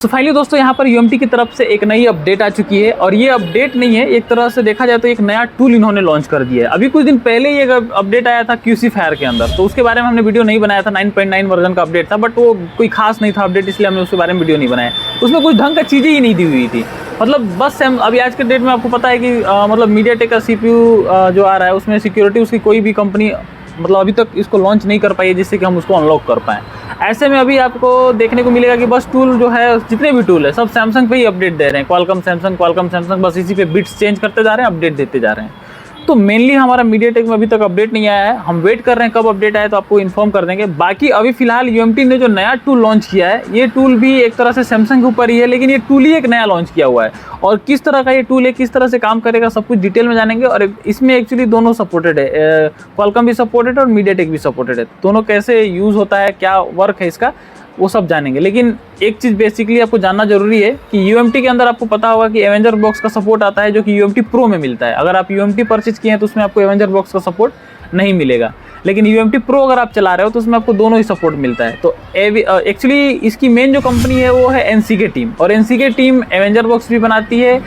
तो फाइनली दोस्तों यहाँ पर यूएमटी की तरफ से एक नई अपडेट आ चुकी है और ये अपडेट नहीं है, एक तरह से देखा जाए तो एक नया टूल इन्होंने लॉन्च कर दिया है। अभी कुछ दिन पहले ही एक अपडेट आया था क्यूसी फायर के अंदर, तो उसके बारे में हमने वीडियो नहीं बनाया था। 9.9 वर्जन का अपडेट था, बट वो कोई खास नहीं था अपडेट, इसलिए हमने उसके बारे में वीडियो नहीं बनाया। उसमें कुछ ढंग का चीज़ें ही नहीं दी हुई थी, मतलब बस अभी आज के डेट में आपको पता है कि मतलब मीडियाटेक का CPU जो आ रहा है उसमें सिक्योरिटी उसकी कोई भी कंपनी मतलब अभी तक इसको लॉन्च नहीं कर पाई है जिससे कि हम उसको अनलॉक कर पाएँ। ऐसे में अभी आपको देखने को मिलेगा कि बस टूल जो है, जितने भी टूल है सब सैमसंग पे ही अपडेट दे रहे हैं। क्वालकॉम सैमसंग बस इसी पे बिट्स चेंज करते जा रहे हैं, अपडेट देते जा रहे हैं। तो मेनली हमारा मीडियाटेक में अभी तक अपडेट नहीं आया है, हम वेट कर रहे हैं कब अपडेट आए तो आपको इन्फॉर्म कर देंगे। बाकी अभी फिलहाल यूएमटी ने जो नया टूल लॉन्च किया है, ये टूल भी एक तरह से सैमसंग के ऊपर ही है, लेकिन ये टूल ही एक नया लॉन्च किया हुआ है। और किस तरह का ये टूल है, किस तरह से काम करेगा, सब कुछ डिटेल में जानेंगे। और इसमें एक्चुअली दोनों सपोर्टेड है, क्वालकॉम भी सपोर्टेड है और मीडियाटेक भी सपोर्टेड है। दोनों कैसे यूज़ होता है, क्या वर्क है इसका, वो सब जानेंगे। लेकिन एक चीज़ बेसिकली आपको जानना जरूरी है कि यूएमटी के अंदर आपको पता होगा कि एवेंजर बॉक्स का सपोर्ट आता है, जो कि यूएमटी प्रो में मिलता है। अगर आप यूएमटी परचेज किए हैं तो उसमें आपको एवेंजर बॉक्स का सपोर्ट नहीं मिलेगा, लेकिन यूएमटी प्रो अगर आप चला रहे हो तो उसमें आपको दोनों ही सपोर्ट मिलता है। तो एक्चुअली इसकी मेन जो कंपनी है वो है एनसीके टीम, और एनसीके टीम एवेंजर बॉक्स भी बनाती है,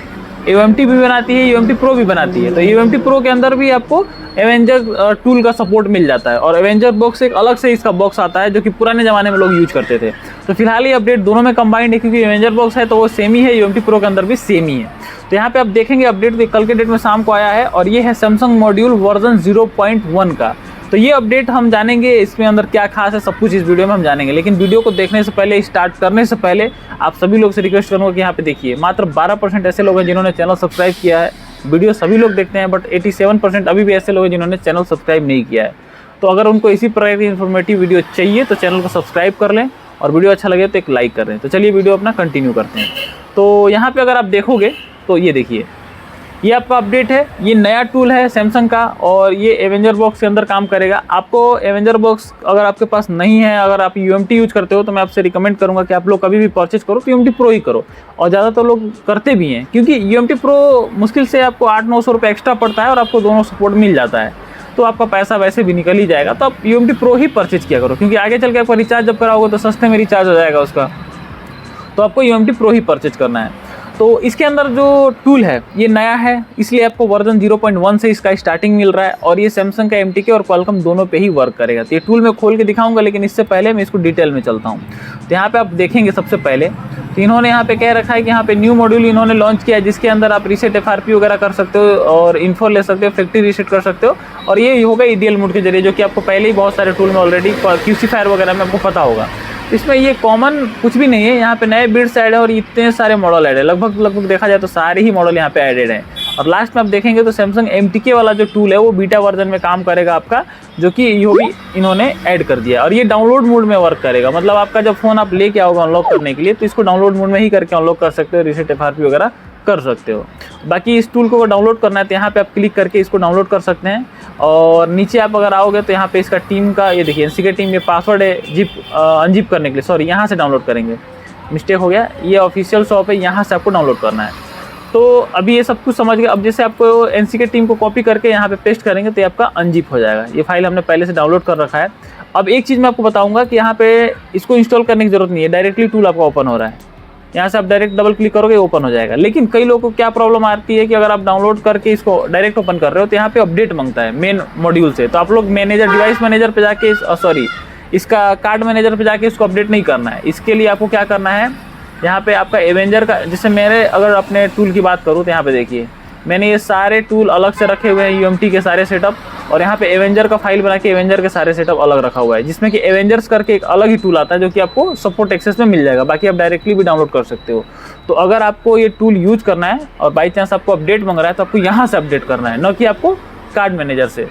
यूएमटी भी बनाती है, यूएमटी प्रो भी बनाती है। तो यूएमटी प्रो के अंदर भी आपको एवेंजर टूल का सपोर्ट मिल जाता है, और एवेंजर बॉक्स एक अलग से इसका बॉक्स आता है जो कि पुराने ज़माने में लोग यूज करते थे। तो फिलहाल ये अपडेट दोनों में कंबाइंड है, क्योंकि एवेंजर बॉक्स है तो वो सेम ही है, यूएमटी प्रो के अंदर भी सेम ही है। तो यहाँ पे आप देखेंगे अपडेट कल के डेट में शाम को आया है, और ये है सैमसंग मॉड्यूल वर्जन 0.1 का। तो ये अपडेट हम जानेंगे, इसमें अंदर क्या खास है सब कुछ इस वीडियो में हम जानेंगे। लेकिन वीडियो को देखने से पहले, स्टार्ट करने से पहले आप सभी लोग से रिक्वेस्ट करूँगा कि यहाँ पे देखिए, मात्र 12% ऐसे लोग हैं जिन्होंने चैनल सब्सक्राइब किया है। वीडियो सभी लोग देखते हैं, बट 87% अभी भी ऐसे लोग हैं जिन्होंने चैनल सब्सक्राइब नहीं किया है। तो अगर उनको इसी प्रकार की इन्फॉर्मेटिव वीडियो चाहिए तो चैनल को सब्सक्राइब कर लें, और वीडियो अच्छा लगे तो एक लाइक कर लें। तो चलिए वीडियो अपना कंटिन्यू करते हैं। तो यहाँ पे अगर आप देखोगे तो ये देखिए, ये आपका अपडेट है, ये नया टूल है सैमसंग का, और ये एवेंजर बॉक्स के अंदर काम करेगा। आपको एवेंजर बॉक्स अगर आपके पास नहीं है, अगर आप यूएमटी यूज करते हो, तो मैं आपसे रिकमेंड करूंगा कि आप लोग कभी भी परचेज करो तो यूएमटी प्रो ही करो। और ज़्यादातर लोग करते भी हैं, क्योंकि यूएमटी प्रो मुश्किल से आपको 800-900 रुपये एक्स्ट्रा पड़ता है और आपको दोनों सपोर्ट मिल जाता है, तो आपका पैसा वैसे भी निकल ही जाएगा। तो आप यूएमटी प्रो ही परचेज किया करो, क्योंकि आगे चल के आपका रिचार्ज जब कराओगे तो सस्ते में रिचार्ज हो जाएगा उसका। तो आपको यूएमटी प्रो ही परचेज करना है। तो इसके अंदर जो टूल है ये नया है, इसलिए आपको वर्जन 0.1 से इसका स्टार्टिंग मिल रहा है, और ये सैमसंग का एमटीके और क्वालकॉम दोनों पे ही वर्क करेगा। तो ये टूल मैं खोल के दिखाऊंगा, लेकिन इससे पहले मैं इसको डिटेल में चलता हूँ। तो यहाँ पे आप देखेंगे सबसे पहले तो इन्होंने यहाँ पे कह रखा है कि यहाँ पे न्यू मॉड्यूल इन्होंने लॉन्च किया है, जिसके अंदर आप रीसेट FRP वगैरह कर सकते हो, और इन्फो ले सकते हो, फैक्ट्री रीसेट कर सकते हो। और ये होगा ईडीएल मोड के जरिए, जो कि आपको पहले ही बहुत सारे टूल में ऑलरेडी क्यूसी फायर वगैरह में आपको पता होगा। इसमें ये कॉमन कुछ भी नहीं है, यहाँ पे नए बिट्स ऐड है और इतने सारे मॉडल ऐड है, लगभग देखा जाए तो सारे ही मॉडल यहाँ पे एडेड हैं। और लास्ट में आप देखेंगे तो सैमसंग एमटीके वाला जो टूल है वो बीटा वर्जन में काम करेगा आपका, जो कि ये भी इन्होंने ऐड कर दिया। और ये डाउनलोड मोड में वर्क करेगा, मतलब आपका जब फोन आप लेके आओगे अनलॉक करने के लिए, तो इसको डाउनलोड मोड में ही करके अनलॉक कर सकते हो, रीसेट FRP वगैरह कर सकते हो। बाकी इस टूल को डाउनलोड करना है तो यहाँ पे आप क्लिक करके इसको डाउनलोड कर सकते हैं। और नीचे आप अगर आओगे तो यहाँ पे इसका टीम का, ये देखिए एनसीके टीम, ये पासवर्ड है जिप अनजिप करने के लिए, सॉरी यहाँ से डाउनलोड करेंगे, मिस्टेक हो गया, ये ऑफिशियल शॉप है, यहाँ से आपको डाउनलोड करना है। तो अभी ये सब कुछ समझ गए। अब जैसे आपको एनसीके टीम को कॉपी करके यहाँ पे पेस्ट करेंगे तो ये आपका अनजिप हो जाएगा। ये फाइल हमने पहले से डाउनलोड कर रखा है। अब एक चीज़ मैं आपको बताऊँगा कि यहाँ पे इसको इंस्टॉल करने की जरूरत नहीं है, डायरेक्टली टूल आपका ओपन हो रहा है, यहाँ से आप डायरेक्ट डबल क्लिक करोगे ओपन हो जाएगा। लेकिन कई लोगों को क्या प्रॉब्लम आती है कि अगर आप डाउनलोड करके इसको डायरेक्ट ओपन कर रहे हो तो यहाँ पे अपडेट मांगता है मेन मॉड्यूल से, तो आप लोग मैनेजर, डिवाइस मैनेजर पे जाके, सॉरी इसका कार्ड मैनेजर पे जाके इसको अपडेट नहीं करना है। इसके लिए आपको क्या करना है, यहाँ पे आपका एवेंजर का, जैसे मेरे अगर अपने टूल की बात करूँ तो यहाँ पे देखिए मैंने ये सारे टूल अलग से रखे हुए हैं, यूएमटी के सारे सेटअप, और यहाँ पे एवेंजर का फाइल बना के एवेंजर के सारे सेटअप अलग रखा हुआ है, जिसमें कि एवेंजर्स करके एक अलग ही टूल आता है जो कि आपको सपोर्ट एक्सेस में मिल जाएगा। बाकी आप डायरेक्टली भी डाउनलोड कर सकते हो। तो अगर आपको ये टूल यूज करना है और बाई चांस आपको अपडेट मांग रहा है तो आपको यहाँ से अपडेट करना है, न कि आपको कार्ड मैनेजर से।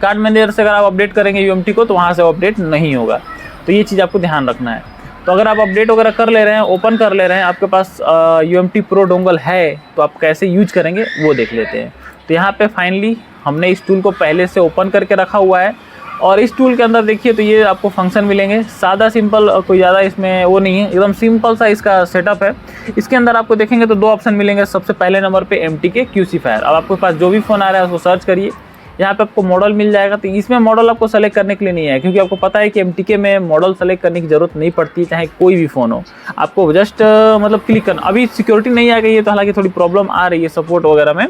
कार्ड मैनेजर से अगर आप अपडेट करेंगे यूएमटी को तो वहाँ से अपडेट नहीं होगा। तो ये चीज़ आपको ध्यान रखना है। तो अगर आप अपडेट वगैरह कर ले रहे हैं, ओपन कर ले रहे हैं, आपके पास यूएमटी प्रो डोंगल है, तो आप कैसे यूज करेंगे वो देख लेते हैं। तो यहाँ पे फाइनली हमने इस टूल को पहले से ओपन करके रखा हुआ है, और इस टूल के अंदर देखिए तो ये आपको फंक्शन मिलेंगे, सादा सिंपल, कोई ज़्यादा इसमें वो नहीं है, एकदम सिंपल सा इसका सेटअप है। इसके अंदर आपको देखेंगे तो दो ऑप्शन मिलेंगे। सबसे पहले नंबर पे एमटीके क्यूसी फायर। अब आपके पास जो भी फ़ोन आ रहा है उसको सर्च करिए, यहाँ पे आपको मॉडल मिल जाएगा। तो इसमें मॉडल आपको सेलेक्ट करने के लिए नहीं है, क्योंकि आपको पता है कि MTK में मॉडल सेलेक्ट करने की ज़रूरत नहीं पड़ती, चाहे कोई भी फ़ोन हो। आपको जस्ट मतलब क्लिक करना। अभी सिक्योरिटी नहीं आ गई है, तो हालांकि थोड़ी प्रॉब्लम आ रही है सपोर्ट वगैरह में।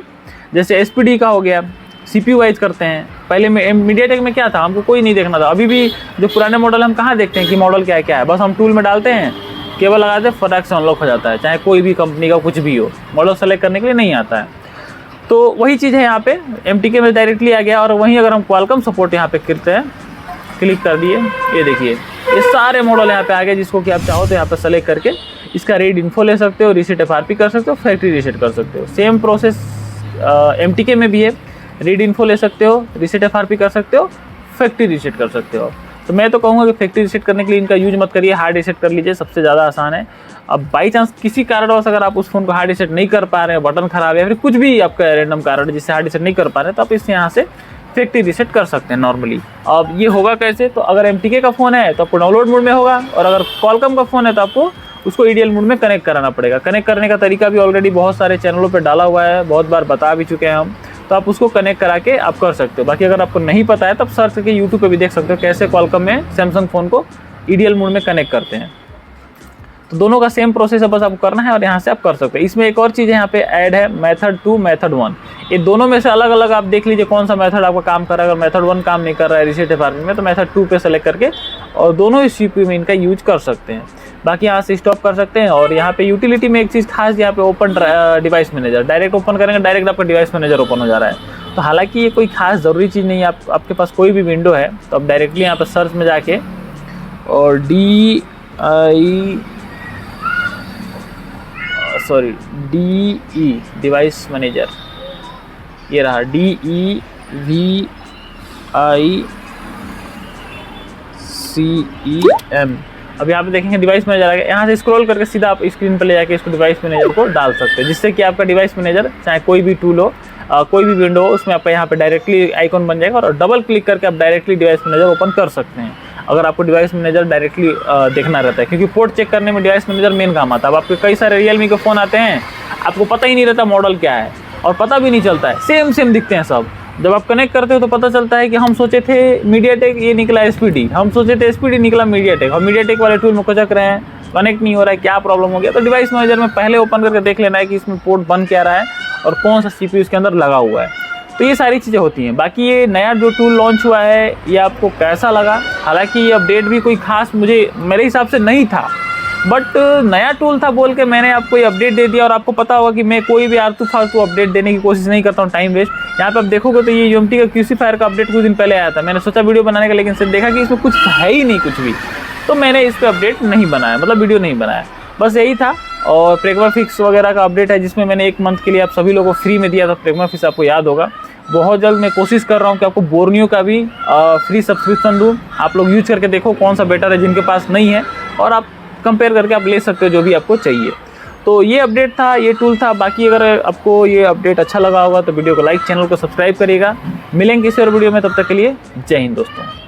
जैसे SPD का हो गया, CPU वाइज करते हैं। पहले में मीडियाटेक में क्या था, हमको कोई नहीं देखना था। अभी भी जो पुराने मॉडल हम कहाँ देखते हैं कि मॉडल क्या है, बस हम टूल में डालते हैं, केबल लगाते हैं, फटाक से अनलॉक हो जाता है, चाहे कोई भी कंपनी का कुछ भी हो। मॉडल सेलेक्ट करने के लिए नहीं आता है। तो वही चीज़ है यहाँ पे MTK में डायरेक्टली आ गया। और वहीं अगर हम क्वालकॉम सपोर्ट यहाँ पे करते हैं, क्लिक कर दिए, ये देखिए ये सारे मॉडल यहाँ पे आ गए, जिसको कि आप चाहो तो यहाँ पे सेलेक्ट करके इसका रीड इन्फो ले सकते हो, रीसेट FRP कर सकते हो, फैक्ट्री रीसेट कर सकते हो। सेम प्रोसेस MTK में भी है, रीड इन्फो ले सकते हो, रीसेट FRP कर सकते हो, फैक्ट्री रीसेट कर सकते हो। तो मैं तो कहूँगा कि फैक्ट्री रीसेट करने के लिए इनका यूज मत करिए, हार्ड रीसेट कर लीजिए, सबसे ज़्यादा आसान है। अब बाई चांस किसी कारणवश अगर आप उस फ़ोन को हार्ड रीसेट नहीं कर पा रहे हैं, बटन खराब है, फिर कुछ भी आपका रैंडम कारण जिससे हार्ड रीसेट नहीं कर पा रहे हैं, तो आप इस यहाँ से फैक्ट्री रीसेट कर सकते हैं नॉर्मली। अब ये होगा कैसे, तो अगर MTK का फ़ोन है तो आपको डाउनलोड मोड में होगा, और अगर क्वालकॉम का फ़ोन है तो आपको उसको EDL मोड में कनेक्ट कराना पड़ेगा। कनेक्ट करने का तरीका भी ऑलरेडी बहुत सारे चैनलों पर डाला हुआ है, बहुत बार बता भी चुके हैं हम, तो आप उसको कनेक्ट करा के आप कर सकते हो। बाकी अगर आपको नहीं पता है तब सर्च करके यूट्यूब पे भी देख सकते हो कैसे क्वालकॉम में सैमसंग फ़ोन को EDL मोड में कनेक्ट करते हैं। तो दोनों का सेम प्रोसेस है, बस आपको करना है और यहाँ से आप कर सकते हो। इसमें एक और चीज़ यहाँ पे ऐड है, मेथड 2 मेथड 1। ये दोनों में से अलग अलग आप देख लीजिए कौन सा मेथड आपका काम कर रहा है। अगर मेथड 1 काम नहीं कर रहा है रीसेट FRP में, तो मेथड 2 पे सेलेक्ट करके और दोनों ही CPU में इनका यूज कर सकते हैं। बाकी यहाँ से स्टॉप कर सकते हैं। और यहाँ पे यूटिलिटी में एक चीज़ खास, यहाँ पे open device manager, direct open करेंगे, डायरेक्ट आपका डिवाइस मैनेजर ओपन हो जा रहा है। तो हालांकि ये कोई खास ज़रूरी चीज़ नहीं है, आपके पास कोई भी विंडो है तो आप डायरेक्टली यहाँ पर सर्च में जाके और DE डिवाइस मैनेजर, ये रहा DEVICEM। अब यहाँ पे देखेंगे डिवाइस मैनेजर आ गया। यहाँ से स्क्रॉल करके सीधा आप स्क्रीन पर ले जाके इसको डिवाइस मैनेजर को डाल सकते हैं, जिससे कि आपका डिवाइस मैनेजर चाहे कोई भी टूल हो, कोई भी विंडो हो, उसमें आपका यहाँ पे डायरेक्टली आइकॉन बन जाएगा और डबल क्लिक करके आप डायरेक्टली डिवाइस मैनेजर ओपन कर सकते हैं, अगर आपको डिवाइस मैनेजर डायरेक्टली देखना रहता है। क्योंकि पोर्ट चेक करने में डिवाइस मैनेजर मेन काम आता है। अब आपके कई सारे Realme के फ़ोन आते हैं, आपको पता ही नहीं रहता मॉडल क्या है, और पता भी नहीं चलता है, सेम दिखते हैं सब। जब आप कनेक्ट करते हो तो पता चलता है कि हम सोचे थे मीडियाटेक, ये निकला SPD, हम सोचे थे SPD, निकला मीडियाटेक, और मीडियाटेक वाले टूल में खचक रहे हैं, कनेक्ट नहीं हो रहा है, क्या प्रॉब्लम हो गया। तो डिवाइस मैनेजर में पहले ओपन करके देख लेना है कि इसमें पोर्ट बन क्या रहा है और कौन सा CPU इसके अंदर लगा हुआ है। तो ये सारी चीज़ें होती हैं। बाकी ये नया जो टूल लॉन्च हुआ है, ये आपको कैसा लगा? हालांकि ये अपडेट भी कोई खास मेरे हिसाब से नहीं था, बट नया टूल था बोल के मैंने आपको ये अपडेट दे दिया। और आपको पता होगा कि मैं कोई भी आलतू फालतू अपडेट देने की कोशिश नहीं करता हूँ, टाइम वेस्ट। यहाँ पे आप देखोगे तो ये UMT का QC फायर का अपडेट कुछ दिन पहले आया था, मैंने सोचा वीडियो बनाने का, लेकिन सिर्फ देखा कि इसमें कुछ है ही नहीं कुछ भी, तो मैंने इस पर अपडेट नहीं बनाया, मतलब वीडियो नहीं बनाया, बस यही था। और प्रेगमा फिक्स वगैरह का अपडेट है, जिसमें मैंने 1 मंथ के लिए आप सभी लोगों को फ्री में दिया था प्रेगमा फिक्स, आपको याद होगा। बहुत जल्द मैं कोशिश कर रहा हूँ कि आपको बोर्नियो का भी फ्री सब्सक्रिप्शन दूँ, आप लोग यूज करके देखो कौन सा बेटर है, जिनके पास नहीं है, और आप कंपेयर करके आप ले सकते हो जो भी आपको चाहिए। तो ये अपडेट था, ये टूल था। बाकी अगर आपको ये अपडेट अच्छा लगा होगा तो वीडियो को लाइक, चैनल को सब्सक्राइब करिएगा। मिलेंगे किसी और वीडियो में, तब तक के लिए जय हिंद दोस्तों।